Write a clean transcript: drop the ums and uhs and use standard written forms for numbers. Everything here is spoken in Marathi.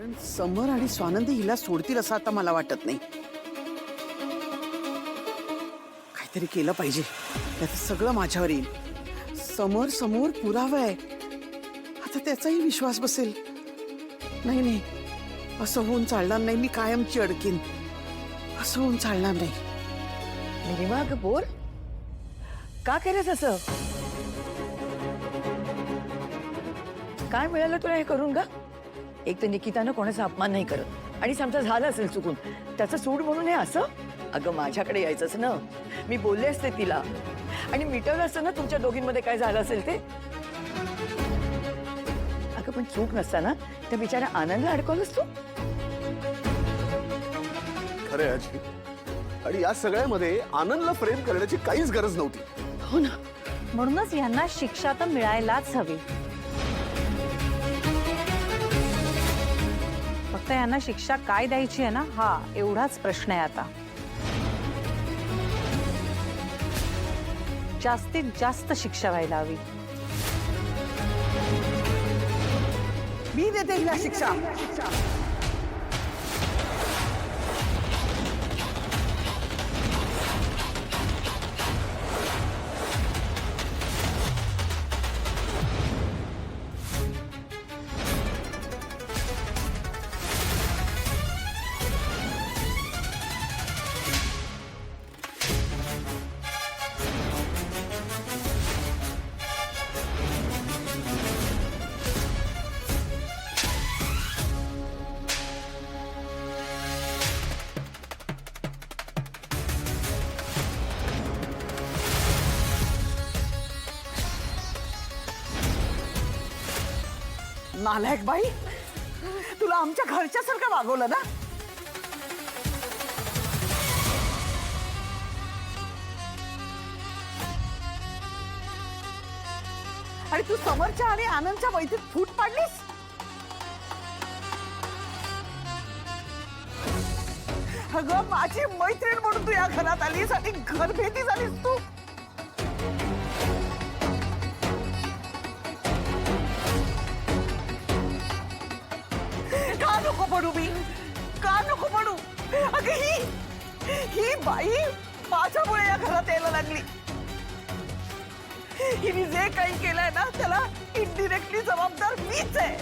कारण समर आणि स्वानंदी हिला सोडतील असं आता मला वाटत नाही. काहीतरी केलं पाहिजे, त्याचं सगळं माझ्यावर येईल. समोर समोर पुरावा आहे, आता त्याचाही विश्वास बसेल. नाही नाही, असं होऊन चालणार नाही. मी कायमची अडकीन. असं होऊन चालणार नाही. निलिमा अगं बोल, का केलंस असं? काय मिळालं तुला हे करून ग? एक तर निकितानं कोणाचा अपमान नाही करत आणि समजा झालं असेल चुकून त्याचं सूड म्हणून हे असं. अगं माझ्याकडे यायचंच ना, मी बोलले असते तिला आणि मिटवलं असतं ना तुमच्या दोघींमध्ये काय झालं असेल ते. अगं पण चूक नसताना त्या बिचारा आनंदला अडकवलंस तू. खरे आजी, आणि या सगळ्यामध्ये आनंदला फ्रेम करण्याची काहीच गरज नव्हती. हो ना, म्हणूनच यांना शिक्षा तर मिळायलाच हवी. फक्त यांना शिक्षा काय द्यायची आहे ना, हा एवढाच प्रश्न आहे आता. जास्तीत जास्त शिक्षा व्हायला हवी. मी देते हिला शिक्षा. नालायक बाई, तुला आमच्या घरच्यासारखं वागवलं ना. आणि तू समरच्या आणि आनंदच्या मैत्रीत फूट पाडलीस. अगं माझी मैत्रीण म्हणून तू या घरात आलीस आणि घरभेटी झालीस तू. का नको पडू मी, का नको पडू? अगं ही बाई माझ्यामुळे या घरात यायला लागली. हिने जे काही केलंय ना त्याला इनडिरेक्टली जबाबदार मीच आहे.